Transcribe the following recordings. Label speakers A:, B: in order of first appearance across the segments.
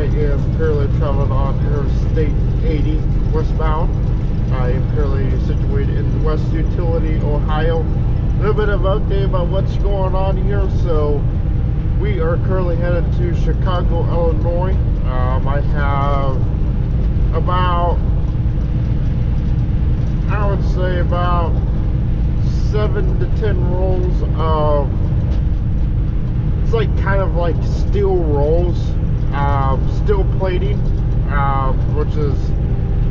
A: I am currently traveling on Interstate 80 westbound. I am currently situated in West Utility, Ohio. A little bit of update about what's going on here. So we are currently headed to Chicago, Illinois. I have about, I would say about 7 to 10 rolls of, it's like kind of like steel rolls, steel plating, which is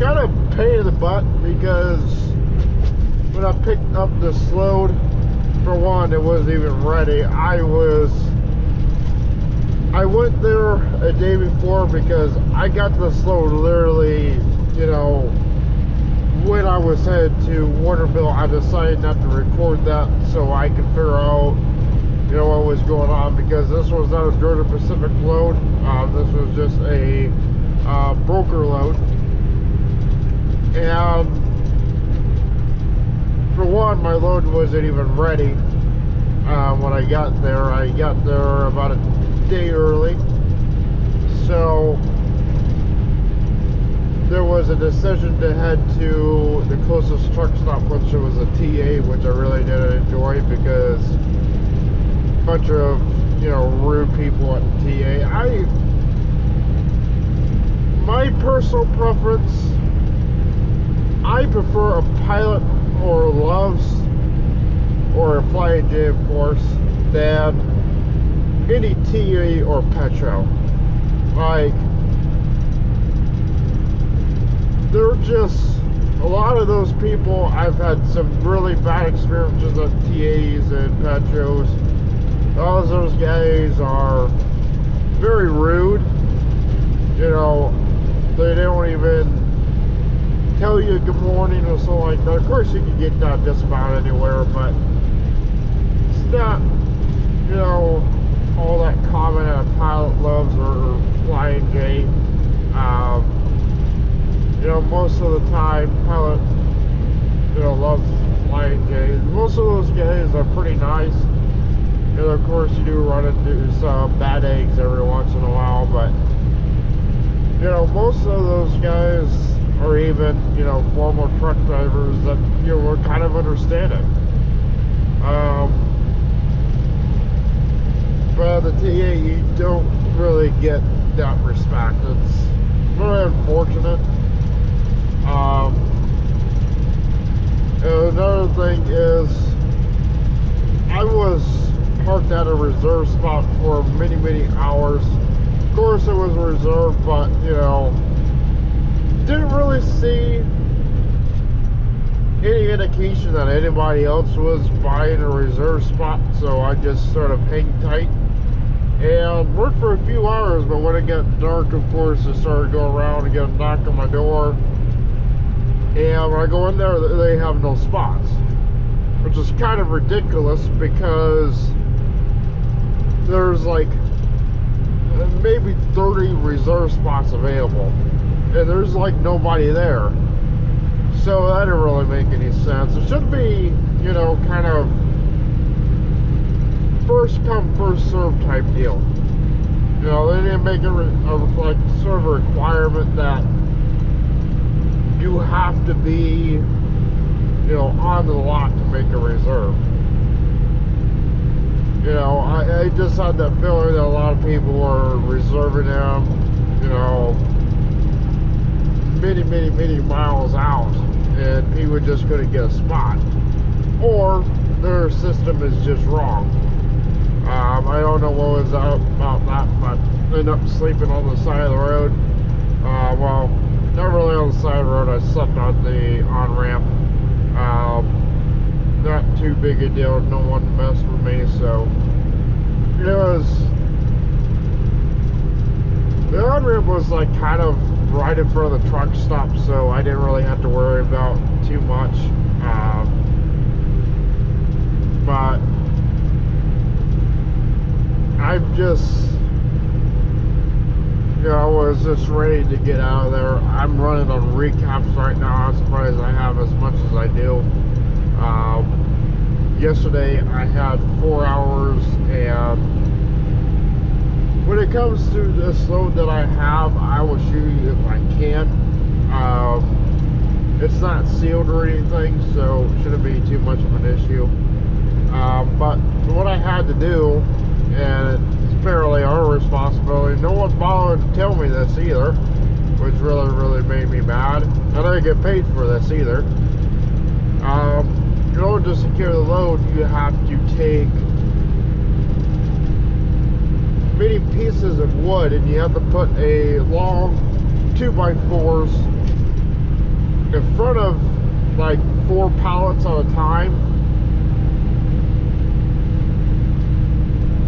A: kind of a pain in the butt because when I picked up this load, for one, it wasn't even ready. I went there a day before because I got this load literally, when I was headed to Waterville. I decided not to record that so I could figure out, what was going on, because this was not a Georgia Pacific load. This was just a broker load. And for one, my load wasn't even ready when I got there. I got there about a day early. So there was a decision to head to the closest truck stop, which was a TA, which I really didn't enjoy because a bunch of, rude people at the TA. My personal preference, I prefer a pilot or Loves or a Flying J, of course, than any TA or Petro. Like, they're just, a lot of those people, I've had some really bad experiences at TAs and Petros. All of those guys are very rude. They don't even tell you good morning or something like that. Of course, you can get that just about anywhere, but it's not, all that common at Pilot Loves or Flying J. Most of the time, Pilot, loves Flying J. Most of those guys are pretty nice. Of course, you do run into some bad eggs every once in a while, but most of those guys are even, former truck drivers that, were kind of understanding. But at the TA, you don't really get that respect. It's very unfortunate. Another thing is, I was parked at a reserve spot for many, many hours. Of course, it was reserved, but didn't really see any indication that anybody else was buying a reserve spot, so I just sort of hang tight and worked for a few hours. But when it got dark, of course, I started going around and get a knock on my door, and when I go in there, they have no spots, which is kind of ridiculous because there's like maybe 30 reserve spots available, and there's like nobody there. So that didn't really make any sense. It should be, kind of first come, first serve type deal. They didn't make it like sort of a requirement that you have to be, on the lot to make a reserve. I just had that feeling that a lot of people were reserving them, many, many, many miles out, and people just couldn't get a spot, or their system is just wrong. I don't know what was out about that, but I ended up sleeping on the side of the road. Well, not really on the side of the road. I slept on the on-ramp. Not too big a deal. No one messed with me, so the on-ramp was like kind of right in front of the truck stop, so I didn't really have to worry about too much. But I'm just, I was just ready to get out of there. I'm running on recaps right now. I'm surprised I have as much as I do. Yesterday I had 4 hours and when it comes to this load that I have, I will shoot you if I can. It's not sealed or anything, so it shouldn't be too much of an issue. But what I had to do, and it's apparently our responsibility, no one bothered to tell me this either, which really made me mad. I didn't get paid for this either. In order to secure the load, you have to take many pieces of wood and you have to put a long 2x4s in front of like 4 pallets at a time,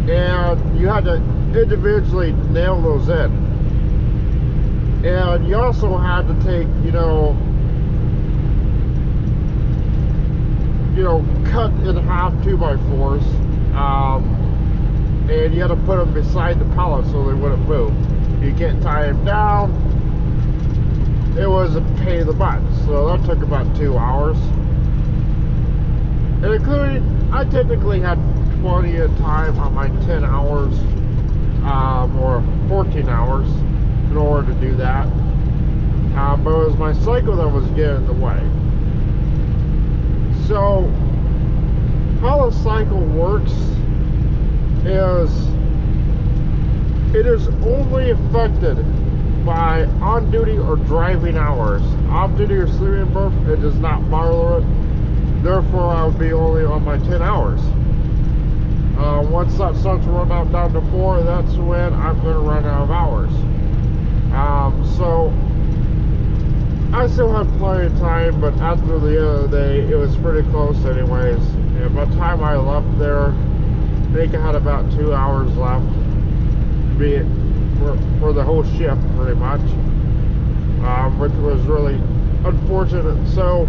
A: and you had to individually nail those in. And you also had to take, cut in half 2x4s, and you had to put them beside the pallet so they wouldn't move. You can't tie them down. It was a pain in the butt, so that took about 2 hours. And including, I technically had plenty of time on my 10 hours, or 14 hours in order to do that. But it was my cycle that was getting in the way. So, how the cycle works is, it is only affected by on-duty or driving hours. Off-duty or sleeping berth, it does not bother it. Therefore, I would be only on my 10 hours. Once that starts to run out down to 4, that's when I'm going to run out of hours. So, I still had plenty of time, but after the end of the day, it was pretty close anyways. And by the time I left there, I think I had about 2 hours left for the whole shift, pretty much, which was really unfortunate. So,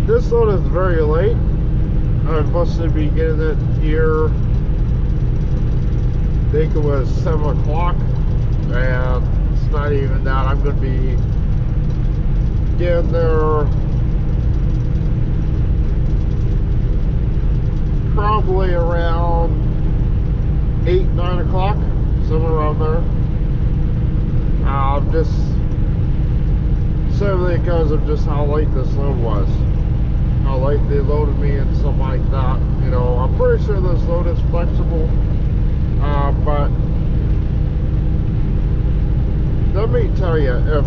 A: this load is very late. I'm supposed to be getting it here, I think it was 7 o'clock, and it's not even that. I'm going to be getting there probably around 8, 9 o'clock, somewhere around there. Just simply because of just how late this load was. How late they loaded me and stuff like that. I'm pretty sure this load is flexible, but let me tell you, if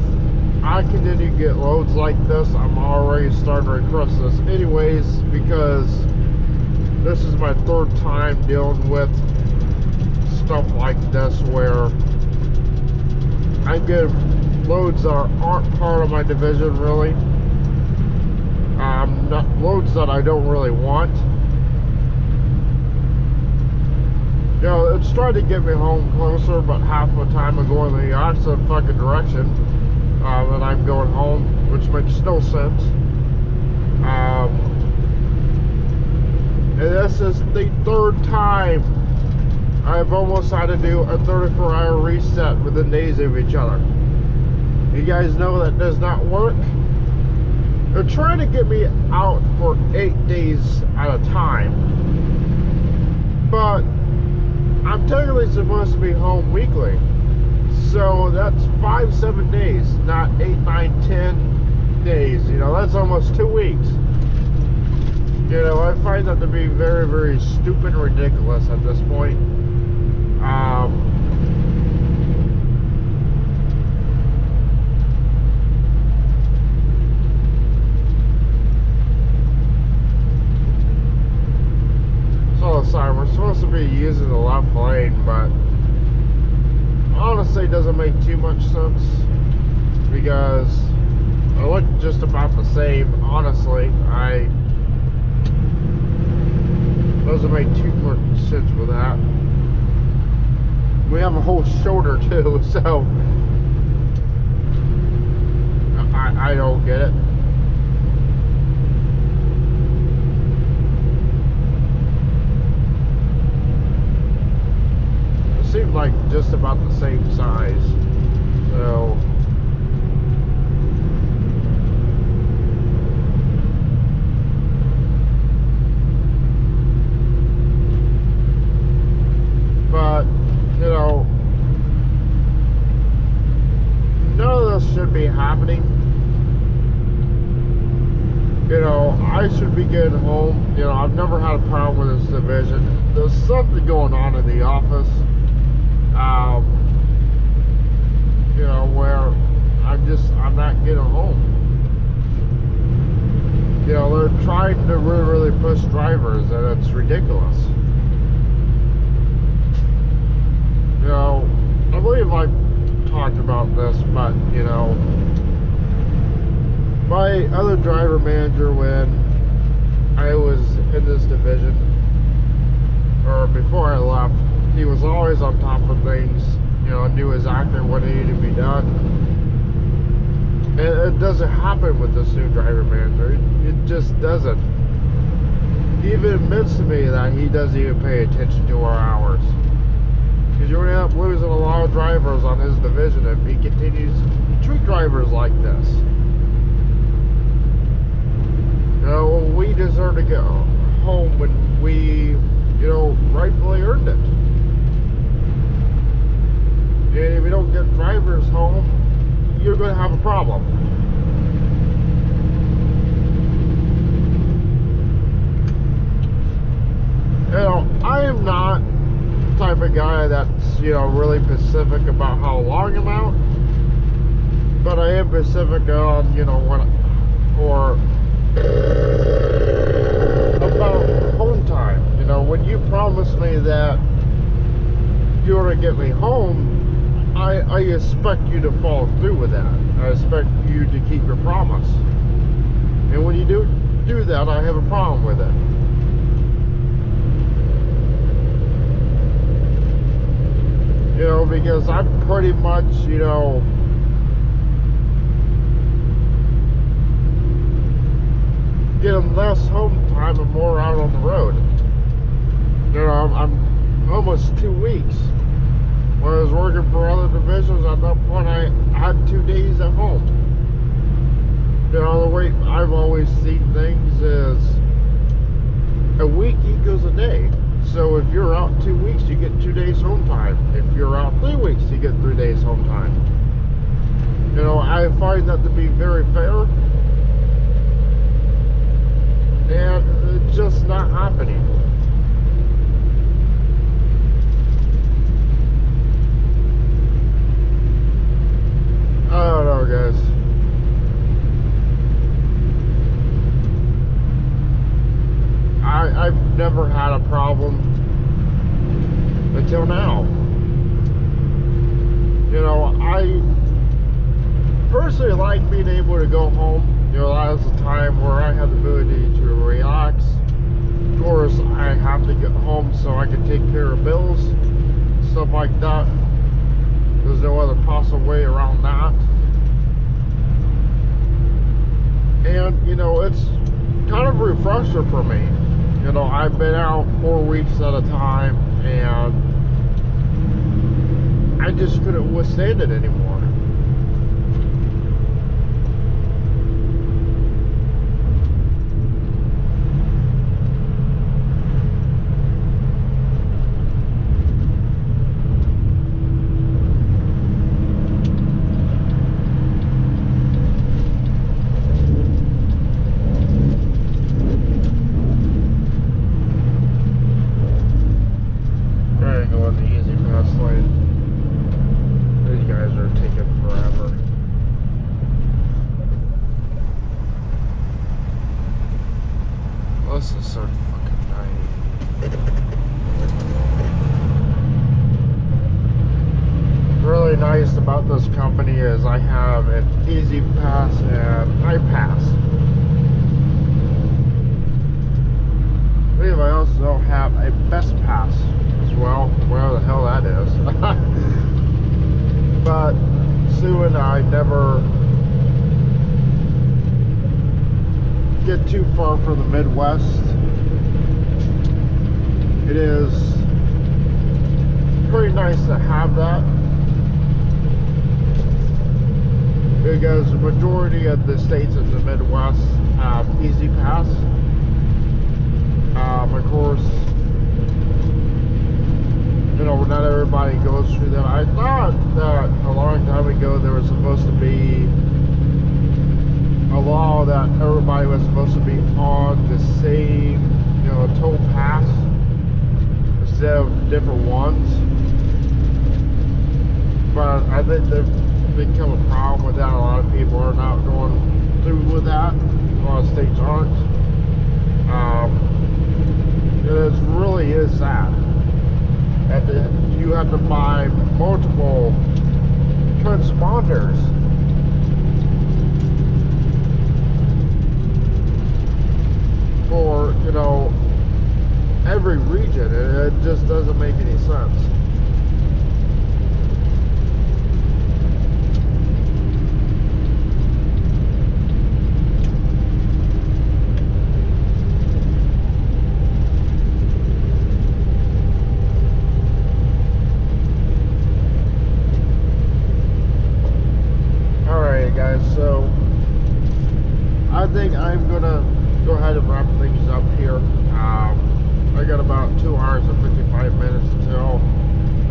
A: I continue to get loads like this, I'm already starting to request this anyways, because this is my 3rd time dealing with stuff like this where I get loads that aren't part of my division really. Not loads that I don't really want. It's trying to get me home closer, but half the time I'm going the opposite fucking direction that I'm going home, which makes no sense. And this is the 3rd time I've almost had to do a 34-hour reset within days of each other. You guys know that does not work. They're trying to get me out for 8 days at a time, but I'm technically supposed to be home weekly, so that's 5-7 days, not 8, 9, 10 days. That's almost 2 weeks. I find that to be very stupid and ridiculous at this point. Sorry, we're supposed to be using the left lane, but honestly it doesn't make too much sense, because I look just about the same. Honestly, doesn't make too much sense with that. We have a whole shoulder too, so I don't get it. Seemed like just about the same size, so but I should be getting home. You know, I've never had a problem with this division. There's something going on in the office. You know, where I'm not getting home. You know, they're trying to really push drivers, and it's ridiculous. You know, I believe I talked about this, but, you know, my other driver manager, when I was in this division, or before I left, he was always on top of things, you know, knew exactly what needed to be done. And it doesn't happen with this new driver manager. It just doesn't. He even admits to me that he doesn't even pay attention to our hours. Because you're going to end up losing a lot of drivers on his division if he continues to treat drivers like this. You know, we deserve to go home when we, you know, rightfully earned it. And if you don't get drivers home, you're going to have a problem. You know, I am not the type of guy that's, you know, really specific about how long I'm out, but I am specific on, you know, when, or about home time. You know, when you promise me that you're going to get me home, I expect you to follow through with that. I expect you to keep your promise. And when you do that, I have a problem with it. You know, because I'm pretty much, you know, getting less home time and more out on the road. You know, I'm almost 2 weeks. When I was working for other divisions, at that point I had 2 days at home. You know, the way I've always seen things is a week equals a day. So if you're out 2 weeks, you get 2 days home time. If you're out 3 weeks, you get 3 days home time. You know, I find that to be very fair. And it's just not happening. I don't know, guys. I've never had a problem until now. You know, I personally like being able to go home. You know, that is a time where I have the ability to relax. Of course, I have to get home so I can take care of bills, stuff like that. There's no other possible way around that. And, you know, it's kind of a refresher for me. You know, I've been out 4 weeks at a time, and I just couldn't withstand it anymore. This is so fucking tiny. Really nice about this company is I have an Easy Pass and I-Pass. I believe I also have a Best Pass as well, whatever the hell that is. But Sue and I never get too far from the Midwest. It is pretty nice to have that, because the majority of the states in the Midwest have Easy Pass. Of course, you know, not everybody goes through that. I thought that a long time ago there was supposed to be a law know that everybody was supposed to be on the same, you know, tow path instead of different ones. But I think there's become a problem with that. A lot of people are not going through with that. A lot of states aren't. It really is sad. You have to buy multiple transponders for, you know, every region. It just doesn't make any sense. Guys, so I think I'm gonna go ahead and wrap things up here. I got about 2 hours and 55 minutes until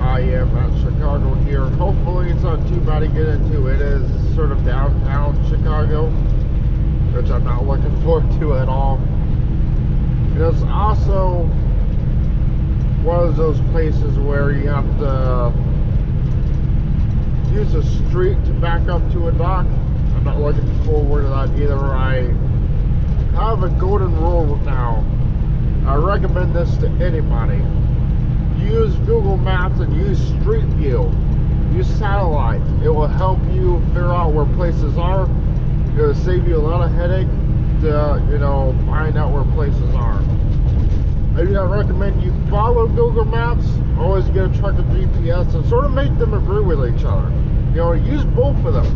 A: I am at Chicago here. Hopefully it's not too bad to get into. It is sort of downtown Chicago, which I'm not looking forward to at all. It's also one of those places where you have to use a street to back up to a dock. I'm not looking forward to that either. I have a golden rule now. I recommend this to anybody. Use Google Maps and use Street View. Use satellite. It will help you figure out where places are. It will save you a lot of headache to, you know, find out where places are. I do not recommend you follow Google Maps. Always get a truck and GPS and sort of make them agree with each other. You know, use both of them.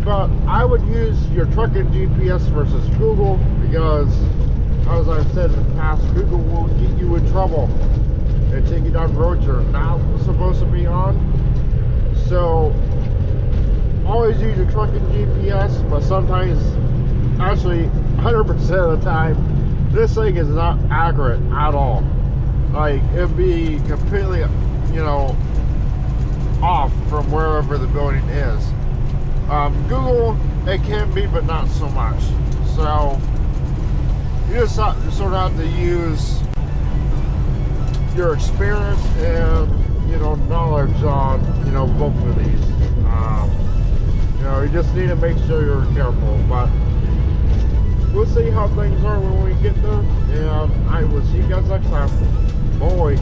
A: But I would use your truck and GPS versus Google because, as I've said in the past, Google will get you in trouble and take you down roads you're not supposed to be on. So, always use your truck and GPS, but sometimes, actually 100% of the time, this thing is not accurate at all. Like, it'd be completely, you know, off from wherever the building is. Google, it can be, but not so much. So, you just sort of have to use your experience and, you know, knowledge on, you know, both of these. You know, you just need to make sure you're careful, but we'll see how things are when we get there, and I will see you guys next time. Boy.